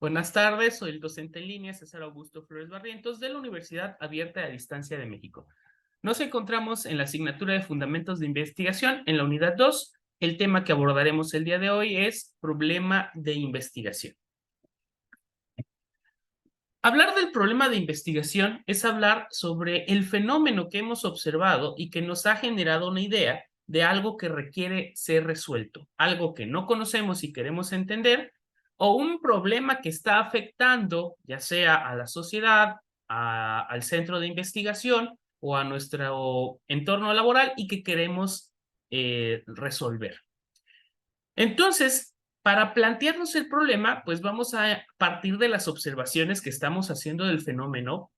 Buenas tardes, soy el docente en línea César Augusto Flores Barrientos de la Universidad Abierta a Distancia de México. Nos encontramos en la asignatura de Fundamentos de Investigación en la unidad 2. El tema que abordaremos el día de hoy es problema de investigación. Hablar del problema de investigación es hablar sobre el fenómeno que hemos observado y que nos ha generado una idea de algo que requiere ser resuelto, algo que no conocemos y queremos entender, o un problema que está afectando ya sea a la sociedad, al centro de investigación o a nuestro entorno laboral y que queremos resolver. Entonces, para plantearnos el problema, pues vamos a partir de las observaciones que estamos haciendo del fenómeno,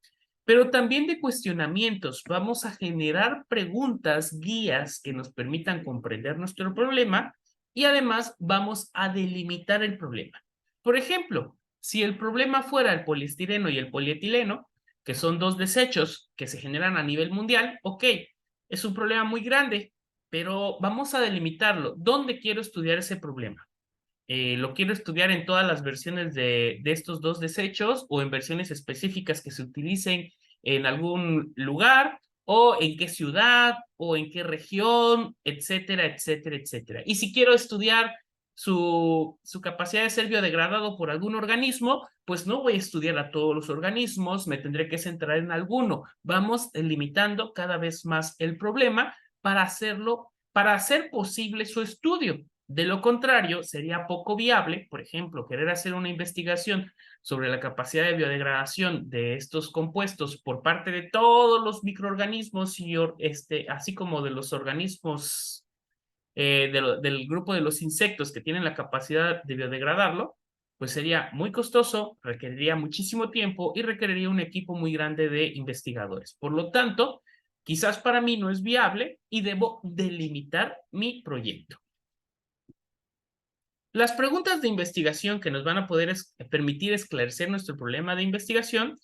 pero también de cuestionamientos. Vamos a generar preguntas, guías que nos permitan comprender nuestro problema y además vamos a delimitar el problema. Por ejemplo, si el problema fuera el poliestireno y el polietileno, que son dos desechos que se generan a nivel mundial, ok, es un problema muy grande, pero vamos a delimitarlo. ¿Dónde quiero estudiar ese problema? ¿Lo quiero estudiar en todas las versiones de estos dos desechos o en versiones específicas que se utilicen en algún lugar o en qué ciudad o en qué región, etcétera, etcétera, etcétera? Y si quiero estudiar su capacidad de ser biodegradado por algún organismo, pues no voy a estudiar a todos los organismos, me tendré que centrar en alguno. Vamos limitando cada vez más el problema para hacer posible su estudio. De lo contrario, sería poco viable, por ejemplo, querer hacer una investigación sobre la capacidad de biodegradación de estos compuestos por parte de todos los microorganismos y así como de los organismos del grupo de los insectos que tienen la capacidad de biodegradarlo, pues sería muy costoso, requeriría muchísimo tiempo y requeriría un equipo muy grande de investigadores. Por lo tanto, quizás para mí no es viable y debo delimitar mi proyecto. Las preguntas de investigación que nos van a poder permitir esclarecer nuestro problema de investigación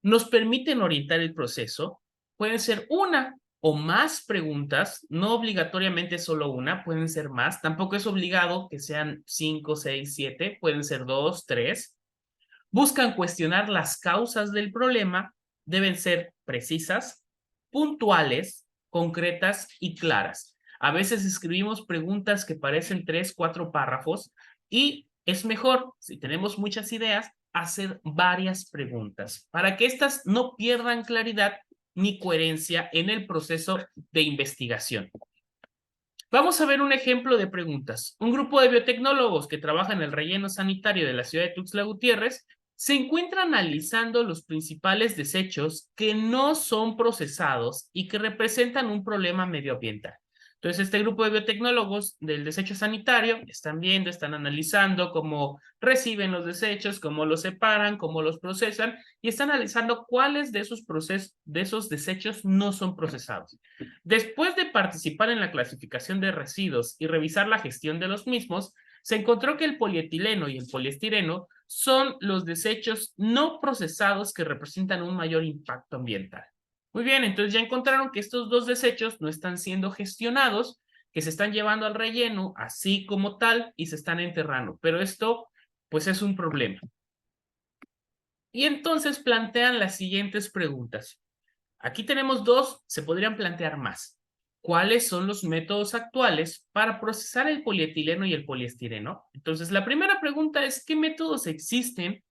nos permiten orientar el proceso. Pueden ser una o más preguntas, no obligatoriamente solo una, pueden ser más. Tampoco es obligado que sean 5, 6, 7, pueden ser 2, 3. Buscan cuestionar las causas del problema, deben ser precisas, puntuales, concretas y claras. A veces escribimos preguntas que parecen 3, 4 párrafos y es mejor, si tenemos muchas ideas, hacer varias preguntas para que éstas no pierdan claridad ni coherencia en el proceso de investigación. Vamos a ver un ejemplo de preguntas. Un grupo de biotecnólogos que trabaja en el relleno sanitario de la ciudad de Tuxtla Gutiérrez se encuentra analizando los principales desechos que no son procesados y que representan un problema medioambiental. Entonces, este grupo de biotecnólogos del desecho sanitario están viendo, están analizando cómo reciben los desechos, cómo los separan, cómo los procesan y están analizando cuáles de esos desechos no son procesados. Después de participar en la clasificación de residuos y revisar la gestión de los mismos, se encontró que el polietileno y el poliestireno son los desechos no procesados que representan un mayor impacto ambiental. Muy bien, entonces ya encontraron que estos dos desechos no están siendo gestionados, que se están llevando al relleno así como tal y se están enterrando, pero esto pues es un problema. Y entonces plantean las siguientes preguntas. Aquí tenemos dos, se podrían plantear más. ¿Cuáles son los métodos actuales para procesar el polietileno y el poliestireno? Entonces, la primera pregunta es, ¿qué métodos existen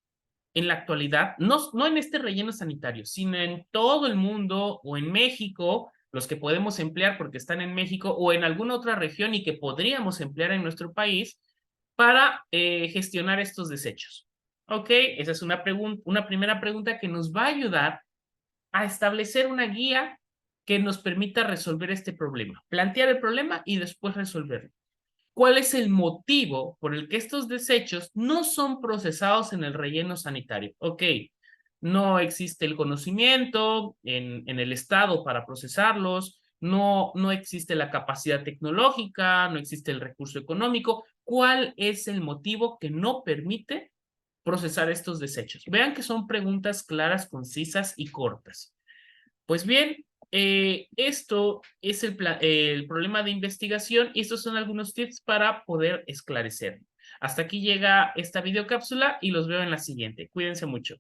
en la actualidad? No en este relleno sanitario, sino en todo el mundo o en México, los que podemos emplear porque están en México o en alguna otra región y que podríamos emplear en nuestro país para gestionar estos desechos. Ok, esa es una primera pregunta que nos va a ayudar a establecer una guía que nos permita resolver este problema, plantear el problema y después resolverlo. ¿Cuál es el motivo por el que estos desechos no son procesados en el relleno sanitario? Ok, no existe el conocimiento en el Estado para procesarlos, no existe la capacidad tecnológica, no existe el recurso económico. ¿Cuál es el motivo que no permite procesar estos desechos? Vean que son preguntas claras, concisas y cortas. Pues bien, esto es el problema de investigación y estos son algunos tips para poder esclarecer. Hasta aquí llega esta videocápsula y los veo en la siguiente. Cuídense mucho.